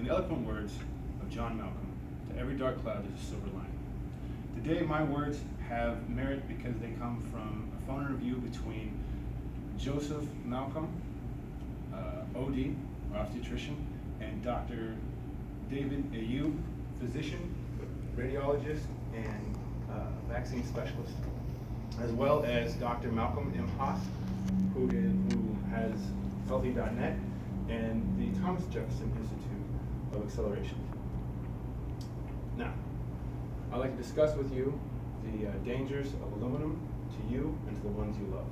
the eloquent words of John Malcolm, to every dark cloud there's a silver lining. Today my words have merit because they come from a phone interview between Joseph Malcolm, OD, or obstetrician, and Dr. David Ayub, physician, radiologist, and vaccine specialist, as well as Dr. Malcolm M. Haas, who has Healthy.net and the Thomas Jefferson Institute of Acceleration. Now, I'd like to discuss with you the dangers of aluminum to you and to the ones you love.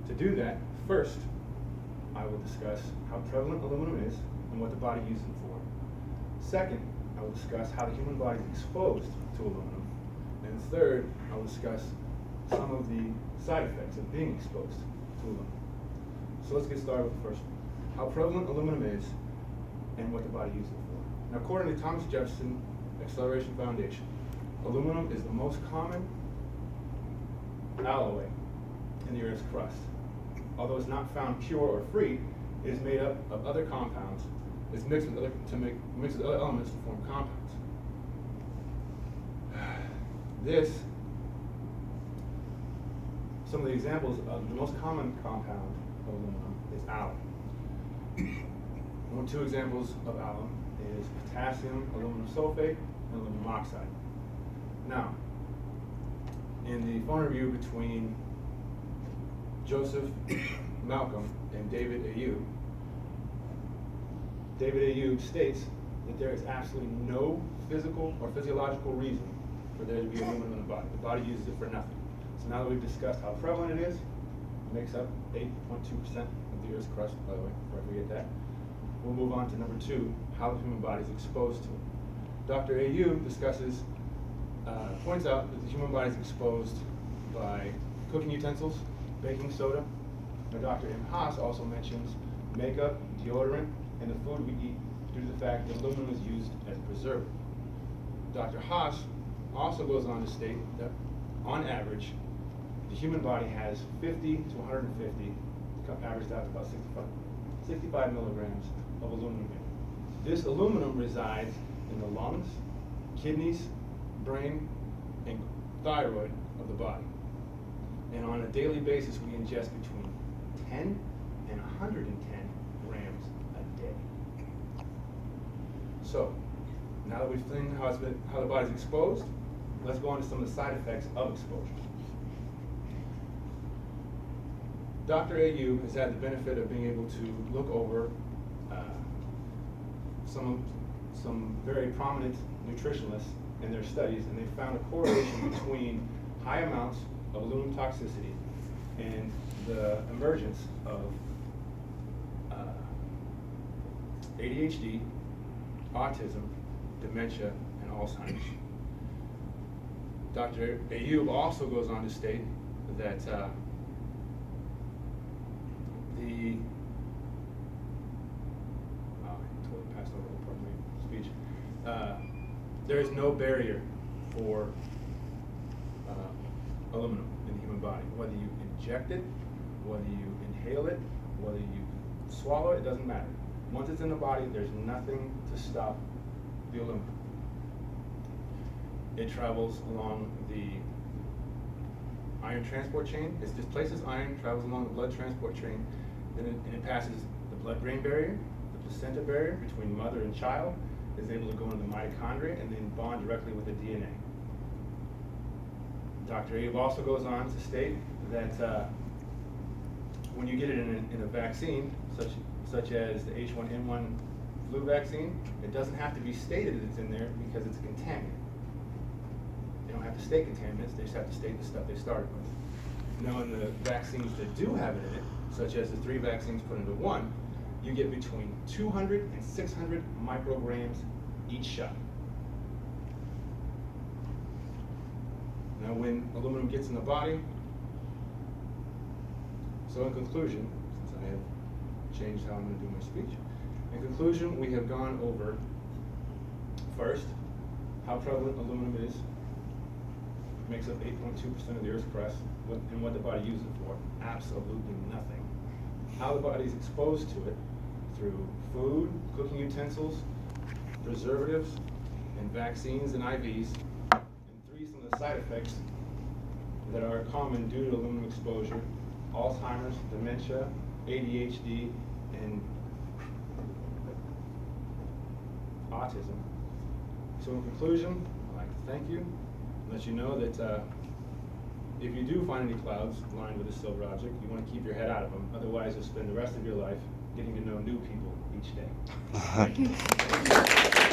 To do that, first, I will discuss how prevalent aluminum is and what the body uses it for. Second, I will discuss how the human body is exposed to aluminum. And third, I will discuss some of the side effects of being exposed to aluminum. So let's get started with the first one. How prevalent aluminum is and what the body uses it for. Now, according to Thomas Jefferson Acceleration Foundation, aluminum is the most common alloy in the Earth's crust. Although it's not found pure or free, it is made up of other compounds. It's mixed with other elements to form compounds. Some of the examples of the most common compound of aluminum is alum. Two examples of alum is potassium aluminum sulfate and aluminum oxide. Now, in the phone interview between Joseph Malcolm and David Ayub, David Ayub states that there is absolutely no physical or physiological reason for there to be aluminum in the body. The body uses it for nothing. So now that we've discussed how prevalent it is, it makes up 8.2% of the Earth's crust, by the way, before I forget that. We'll move on to number 2, how the human body is exposed to it. Dr. Ayub points out that the human body is exposed by cooking utensils, baking soda. Now, Dr. M. Haas also mentions makeup, deodorant, and the food we eat due to the fact that aluminum is used as a preservative. Dr. Haas also goes on to state that, on average, the human body has 50 to 150, averaged out to about 65 milligrams of aluminum in it. This aluminum resides in the lungs, kidneys, brain, and thyroid of the body. And on a daily basis, we ingest between 10 and 110 grams a day. So, now that we've seen how the body's exposed, let's go on to some of the side effects of exposure. Dr. Ayub has had the benefit of being able to look over some very prominent nutritionists in their studies, and they found a correlation between high amounts of aluminum toxicity and the emergence of ADHD, autism, dementia, and Alzheimer's. Dr. Ayub also goes on to state that there is no barrier for aluminum in the human body. Whether you inject it, whether you inhale it, whether you swallow it, it doesn't matter. Once it's in the body, there's nothing to stop the aluminum. It travels along the iron transport chain. It displaces iron, travels along the blood transport chain, and it passes the blood-brain barrier, the placenta barrier between mother and child, is able to go into the mitochondria and then bond directly with the DNA. Dr. Ayub also goes on to state that when you get it in a vaccine, such as the H1N1 flu vaccine, it doesn't have to be stated that it's in there because it's a contaminant. They don't have to state contaminants, they just have to state the stuff they started with. Now, in the vaccines that do have it in it, such as the 3 vaccines put into one, you get between 200 and 600 micrograms each shot. Now, when aluminum gets in the body, so in conclusion, since I have changed how I'm going to do my speech, in conclusion, we have gone over, first, how prevalent aluminum is. It makes up 8.2% of the Earth's crust, and what the body uses it for, absolutely nothing. How the body is exposed to it through food, cooking utensils, preservatives, and vaccines and IVs. And 3, some of the side effects that are common due to aluminum exposure: Alzheimer's, dementia, ADHD, and autism. So in conclusion, I'd like to thank you and let you know that if you do find any clouds lined with a silver object, you want to keep your head out of them. Otherwise, you'll spend the rest of your life getting to know new people each day. Thank you.